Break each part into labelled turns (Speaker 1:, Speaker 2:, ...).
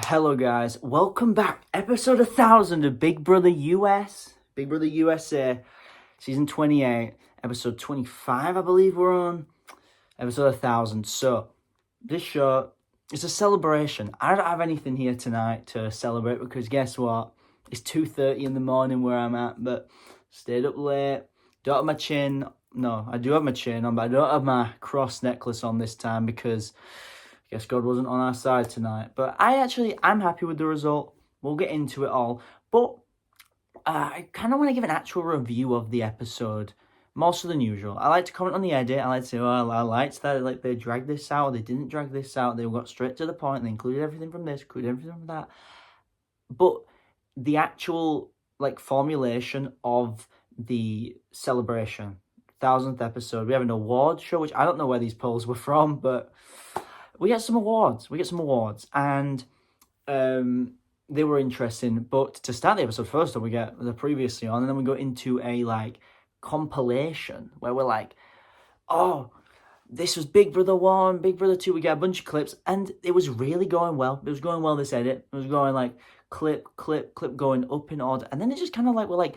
Speaker 1: Hello guys, welcome back. Episode 1000 of Big Brother US, Big Brother USA, season 28, episode 25 I believe we're on, episode 1000. So, this show is a celebration. I don't have anything here tonight to celebrate because guess what? It's 2:30 in the morning where I'm at, but stayed up late, don't have my chin, no, I do have my chin on, but I don't have my cross necklace on this time because I guess God wasn't on our side tonight. But I'm happy with the result. We'll get into it all. But I kind of want to give an actual review of the episode, more so than usual. I like to comment on the edit. I like to say, oh, I liked that. Like, they dragged this out. They didn't drag this out. They got straight to the point. They included everything from this, included everything from that. But the actual, formulation of the celebration, 1000th episode, we have an award show, which I don't know where these polls were from, but we get some awards. And they were interesting. But to start the episode, first off, we get the previously on, and then we go into a compilation where we're like, oh, this was Big Brother 1, Big Brother 2. We get a bunch of clips, and it was really going well. It was going well, this edit. It was going clip, going up in order. And then it just kind of we're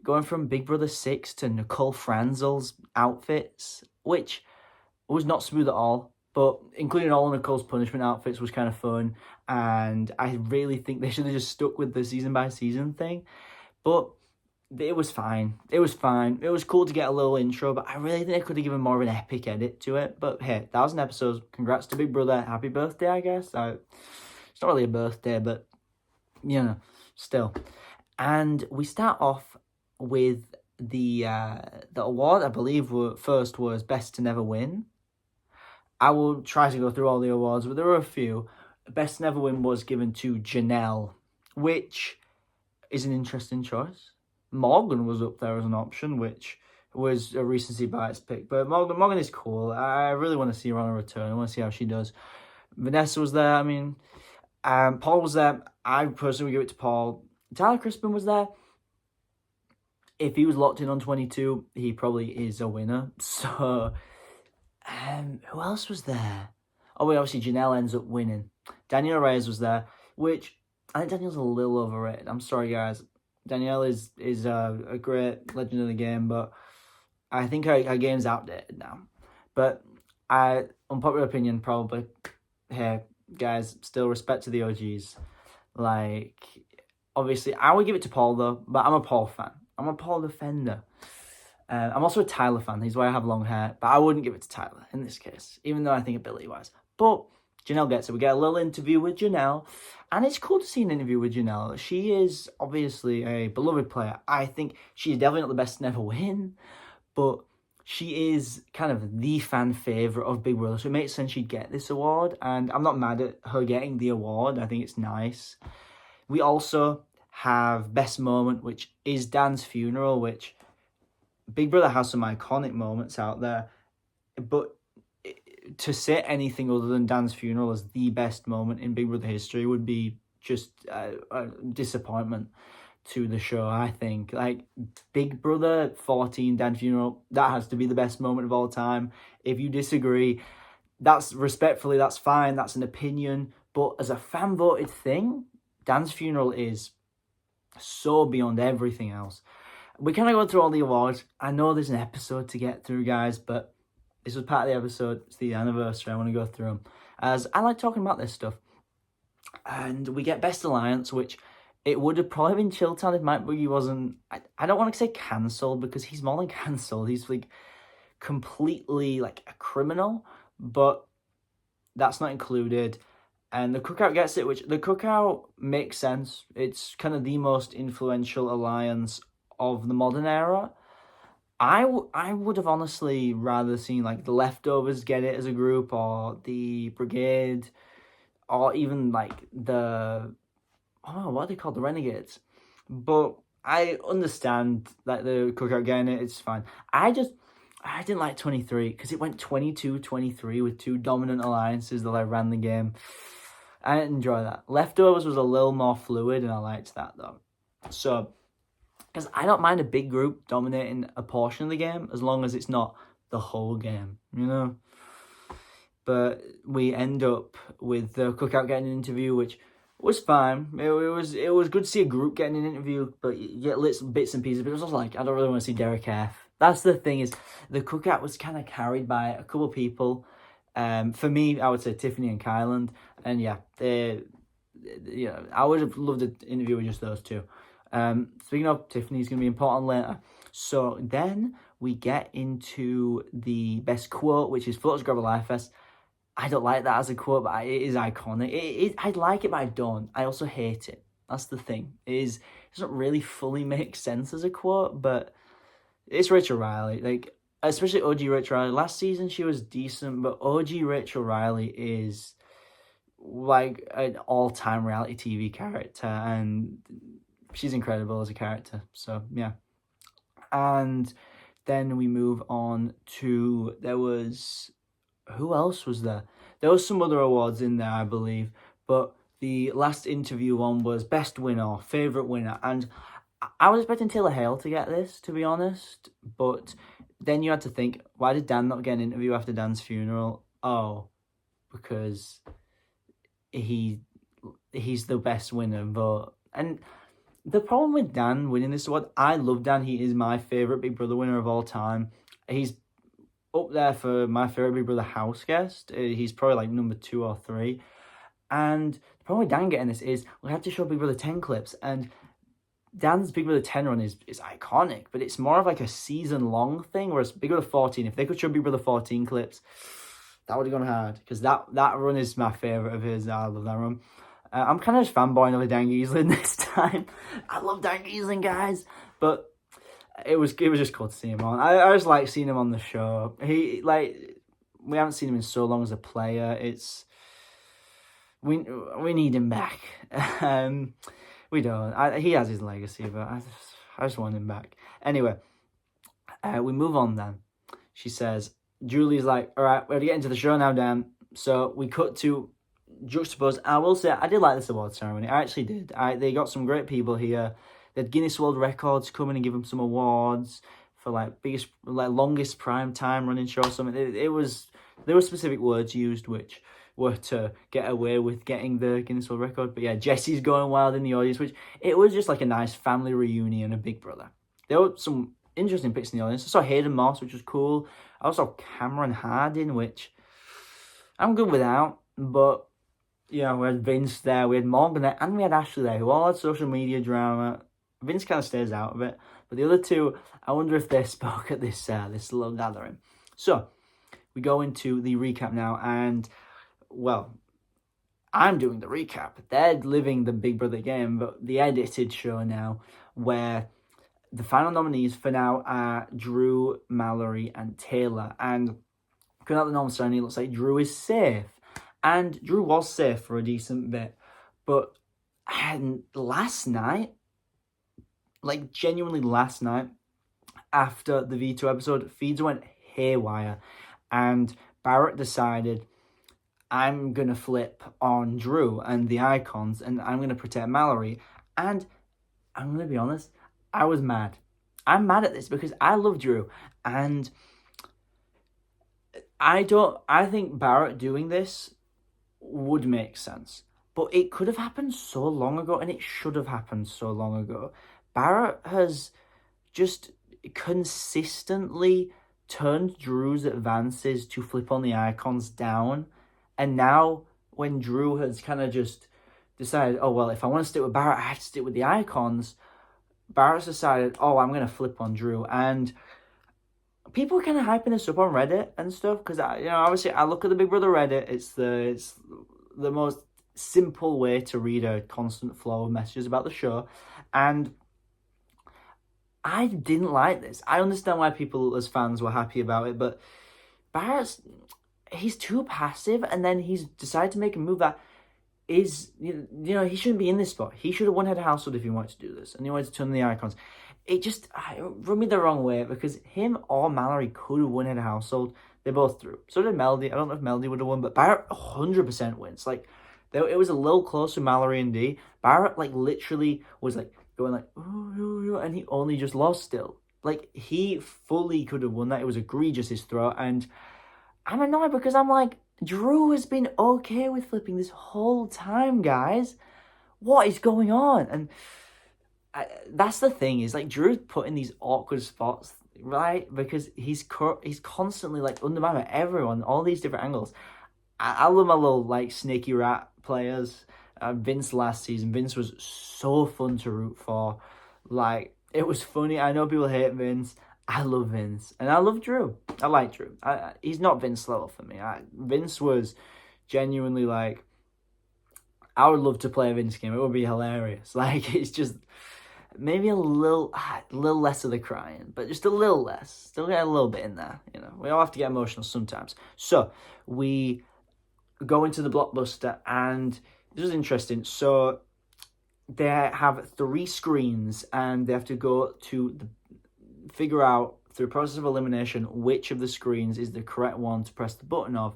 Speaker 1: going from Big Brother 6 to Nicole Franzel's outfits, which was not smooth at all. But including all of Nicole's punishment outfits was kind of fun. And I really think they should have just stuck with the season by season thing. But it was fine. It was cool to get a little intro. But I really think they could have given more of an epic edit to it. But hey, 1000 episodes. Congrats to Big Brother. Happy birthday, I guess. It's not really a birthday, but, still. And we start off with the award, I believe, first was Best to Never Win. I will try to go through all the awards, but there were a few. Best Never Win was given to Janelle, which is an interesting choice. Morgan was up there as an option, which was a recency bias pick. But Morgan is cool. I really want to see her on a return. I want to see how she does. Vanessa was there. Paul was there. I personally would give it to Paul. Tyler Crispin was there. If he was locked in on 22, he probably is a winner. So who else was there? Oh, wait, obviously Janelle ends up winning. Danielle Reyes was there, which I think Danielle's a little overrated. I'm sorry, guys. Danielle is a great legend of the game, but I think her game's outdated now. But unpopular opinion, probably. Hey, guys, still respect to the OGs. Obviously, I would give it to Paul, though, but I'm a Paul fan. I'm a Paul defender. I'm also a Tyler fan. He's why I have long hair. But I wouldn't give it to Tyler in this case, even though I think ability-wise. But Janelle gets it. We get a little interview with Janelle. And it's cool to see an interview with Janelle. She is obviously a beloved player. I think she's definitely not the best to never win. But she is kind of the fan favourite of Big Brother. So it makes sense she'd get this award. And I'm not mad at her getting the award. I think it's nice. We also have Best Moment, which is Dan's funeral, which Big Brother has some iconic moments out there, but to say anything other than Dan's funeral as the best moment in Big Brother history would be just a disappointment to the show, I think. Big Brother 14, Dan's funeral, that has to be the best moment of all time. If you disagree, that's fine, that's an opinion, but as a fan-voted thing, Dan's funeral is so beyond everything else. We kind of go through all the awards. I know there's an episode to get through, guys, but this was part of the episode. It's the anniversary. I want to go through them, as I like talking about this stuff. And we get Best Alliance, which it would have probably been Chilltown if Mike Boogie wasn't... I don't want to say cancelled, because he's more than cancelled. He's completely a criminal, but that's not included. And the Cookout gets it, which the Cookout makes sense. It's kind of the most influential alliance of the modern era. I would have honestly rather seen the Leftovers get it as a group, or the Brigade, or even the what are they called, the Renegades. But I understand the Cookout getting it, it's fine. I didn't like 23 because it went 22-23 with two dominant alliances that ran the game. I didn't enjoy that. Leftovers was a little more fluid, and I liked that though. So, because I don't mind a big group dominating a portion of the game as long as it's not the whole game, But we end up with the Cookout getting an interview, which was fine. It was good to see a group getting an interview, but you get bits and pieces. But it was also like, I don't really want to see Derek F. That's the thing, is the cookout was kind of carried by a couple of people. For me, I would say Tiffany and Kyland, and yeah, I would have loved an interview with just those two. Speaking of, Tiffany's going to be important later. So then we get into the best quote, which is "Photos Grab a Life Vest." I don't like that as a quote, but it is iconic. I like it, but I don't. I also hate it. That's the thing. It doesn't really fully make sense as a quote, but it's Rachel Riley. Like, especially OG Rachel Riley. Last season she was decent, but OG Rachel Riley is like an all-time reality TV character, and she's incredible as a character. So yeah. And then we move on to, who else was there? There was some other awards in there, I believe, but the last interview one was best winner, favourite winner, and I was expecting Taylor Hale to get this, to be honest, but then you had to think, why did Dan not get an interview after Dan's funeral? Oh, because he's the best winner vote. And the problem with Dan winning this award, I love Dan. He is my favourite Big Brother winner of all time. He's up there for my favourite Big Brother house guest. He's probably like number 2 or 3. And the problem with Dan getting this is we have to show Big Brother 10 clips, and Dan's Big Brother 10 run is iconic, but it's more of like a season-long thing, whereas Big Brother 14, if they could show Big Brother 14 clips, that would have gone hard, because that run is my favourite of his. I love that run. I'm kind of just fanboying over Dan Giesling this time. I love Dan Giesling, guys, but it was just cool to see him on. I just like seeing him on the show. We haven't seen him in so long as a player. We need him back. We don't. He has his legacy, but I just want him back. Anyway, we move on then. She says, Julie's like, all right, we have to get into the show now, Dan. So we cut to juxtapose. I will say, I did like this award ceremony. I actually did. They got some great people here. They had Guinness World Records come in and give them some awards for longest prime time running show or something. There were specific words used which were to get away with getting the Guinness World Record. But yeah, Jesse's going wild in the audience, which it was just like a nice family reunion of Big Brother. There were some interesting picks in the audience. I saw Hayden Moss, which was cool. I also saw Cameron Harding, which I'm good without. But yeah, we had Vince there, we had Morgan there, and we had Ashley there, who all had social media drama. Vince kind of stays out of it. But the other two, I wonder if they spoke at this little gathering. So, we go into the recap now, and, well, I'm doing the recap. They're living the Big Brother game, but the edited show now, where the final nominees for now are Drew, Mallory, and Taylor. And coming out the normal ceremony, it looks like Drew is safe. And Drew was safe for a decent bit. But last night, like genuinely last night, after the V2 episode, feeds went haywire. And Barrett decided, I'm going to flip on Drew and the icons, and I'm going to protect Mallory. And I'm going to be honest, I was mad. I'm mad at this because I love Drew. And I think Barrett doing this would make sense. But it could have happened so long ago, and it should have happened so long ago. Barrett has just consistently turned Drew's advances to flip on the icons down. And now when Drew has kind of just decided, oh, well, if I want to stick with Barrett, I have to stick with the icons, Barrett's decided, oh, I'm going to flip on Drew. And people are kind of hyping this up on Reddit and stuff, because, obviously I look at the Big Brother Reddit. It's the most simple way to read a constant flow of messages about the show. And I didn't like this. I understand why people as fans were happy about it, but he's too passive, and then he's decided to make a move that is, he shouldn't be in this spot. He should have won Head of Household if he wanted to do this, and he wanted to turn the icons. It just rubbed me the wrong way, because him or Mallory could have won Head of Household. They both threw. So did Melody. I don't know if Melody would have won, but Barrett 100% wins. Like, it was a little close with Mallory and D. Barrett, literally was, going ooh, and he only just lost still. He fully could have won that. It was egregious, his throw, and I'm annoyed because I'm like, Drew has been okay with flipping this whole time, guys. what is going on? And that's the thing, is like Drew's put in these awkward spots, right? Because he's constantly like undermined by everyone, all these different angles. I love my little like snaky rat players. Vince last season, Vince was so fun to root for. Like, it was funny. I know people hate Vince. I love Vince, and I love Drew. I like Drew. He's not Vince level for me. Vince was genuinely like, I would love to play a Vince game. It would be hilarious. Like, it's just maybe a little less of the crying, but just a little less. Still get a little bit in there. You know, we all have to get emotional sometimes. So we go into the blockbuster, and this is interesting. So they have 3 screens, and they have to go to figure out through a process of elimination which of the screens is the correct one to press the button of.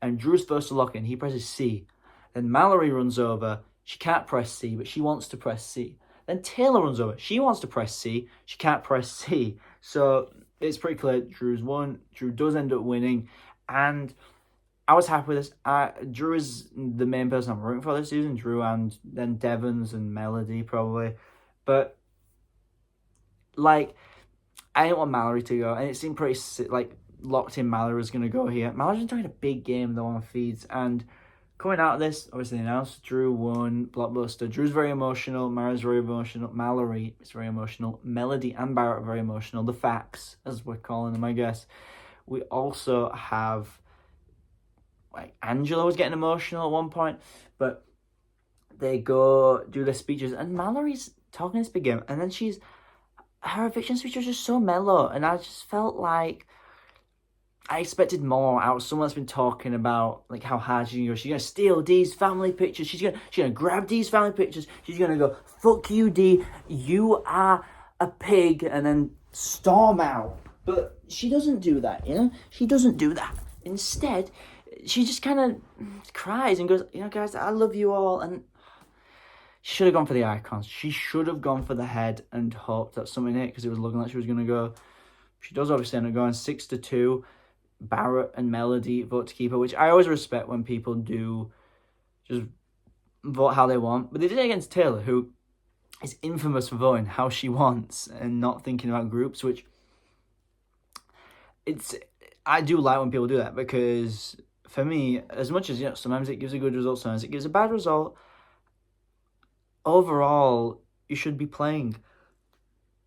Speaker 1: And Drew's first to lock in. He presses C. Then Mallory runs over. She can't press C, but she wants to press C. Then Taylor runs over. She wants to press C. She can't press C. So it's pretty clear Drew's won. Drew does end up winning. And I was happy with this. Drew is the main person I'm rooting for this season. Drew, and then Devons and Melody probably. But, like, I didn't want Mallory to go. And it seemed pretty, like, locked in Mallory was going to go here. Mallory's been doing a big game, though, on feeds. And coming out of this, obviously announced Drew won blockbuster. Drew's very emotional. Mallory's very emotional. Mallory is very emotional. Melody and Barrett are very emotional. The facts, as we're calling them, I guess. We also have, like, Angela was getting emotional at one point, but they go do their speeches, and Mallory's talking this big game, and then her eviction speech was just so mellow, and I just felt like I expected more out of someone that's been talking about like how hard she's gonna steal Dee's family pictures. She's gonna grab Dee's family pictures. She's gonna go, fuck you, Dee, you are a pig, and then storm out. But she doesn't do that, you know? She doesn't do that. Instead, she just kind of cries and goes, you know, guys, I love you all. And she should have gone for the icons. She should have gone for the head and hoped that something hit, because it was looking like she was going to go. She does obviously end up going 6-2. Barrett and Melody vote to keep her, which I always respect when people do just vote how they want. But they did it against Taylor, who is infamous for voting how she wants and not thinking about groups, which I do like when people do that, because for me, as much as, you know, sometimes it gives a good result, sometimes it gives a bad result, overall, you should be playing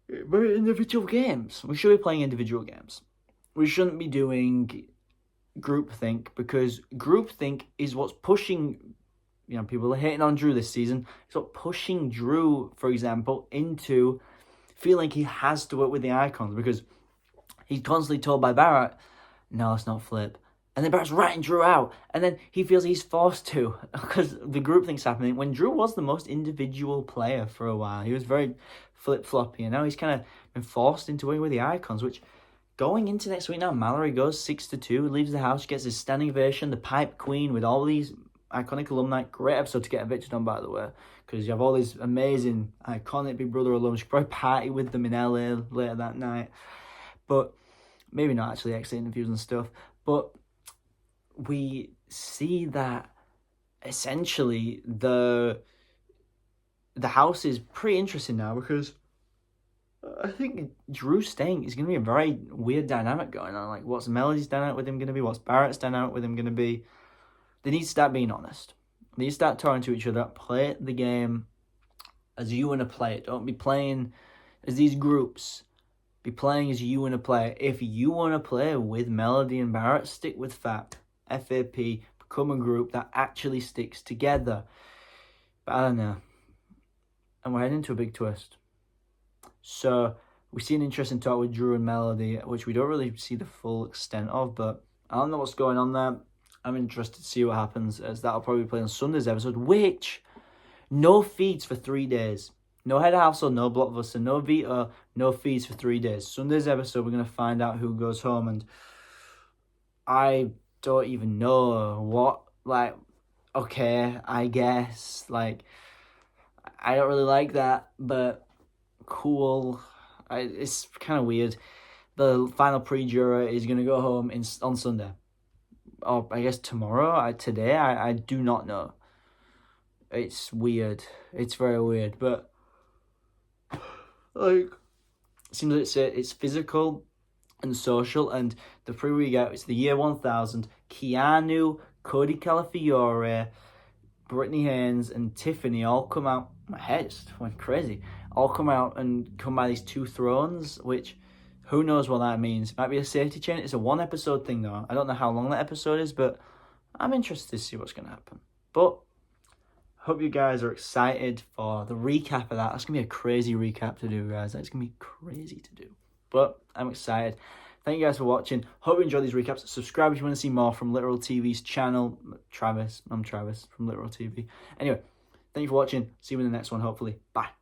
Speaker 1: individual games. We should be playing individual games. We shouldn't be doing groupthink, because groupthink is what's pushing, you know, people are hating on Drew this season. It's what pushing Drew, for example, into feeling he has to work with the icons, because he's constantly told by Barrett, no, it's not flip. And then Barrett's writing Drew out. And then he feels he's forced to, because the groupthink's happening. When Drew was the most individual player for a while, he was very flip-floppy. And now he's kind of been forced into working with the icons, which going into next week now, Mallory goes 6-2, leaves the house, gets his standing ovation, the Pipe Queen with all these iconic alumni. Great episode to get evicted on, by the way, because you have all these amazing, iconic Big Brother alums. You could probably party with them in LA later that night. But maybe not actually, exit interviews and stuff. But we see that essentially the house is pretty interesting now, because I think Drew staying is going to be a very weird dynamic going on. Like, what's Melody's dynamic with him going to be? What's Barrett's dynamic with him going to be? They need to start being honest. They need to start talking to each other. Play the game as you want to play it. Don't be playing as these groups. Be playing as you want to play. If you want to play with Melody and Barrett, stick with FAP. FAP. Become a group that actually sticks together. But I don't know. And we're heading into a big twist. So we see an interesting talk with Drew and Melody, which we don't really see the full extent of, but I don't know what's going on there. I'm interested to see what happens, as that'll probably play on Sunday's episode, which, no feeds for 3 days. No head of household, no blockbuster, no veto, no feeds for 3 days. Sunday's episode, we're going to find out who goes home, and I don't even know what, like, okay, I guess, like, I don't really like that, but cool. It's kind of weird. The final pre-juror is going to go home on Sunday. Or I guess tomorrow, today, I do not know. It's weird. It's very weird, but like, it seems like it's physical and social. And the preview we get is the year 1000. Keanu, Cody Calafiore, Brittany Haynes, and Tiffany all come out. My head just went crazy. All come out and come by these 2 thrones, which who knows what that means. It might be a safety chain. It's a 1-episode thing though. I don't know how long that episode is, but I'm interested to see what's going to happen. But hope you guys are excited for the recap of that. That's going to be a crazy recap to do, guys. That's going to be crazy to do. But I'm excited. Thank you guys for watching. Hope you enjoy these recaps. Subscribe if you want to see more from Literal TV's channel. I'm Travis from Literal TV. Anyway, thank you for watching. See you in the next one, hopefully. Bye.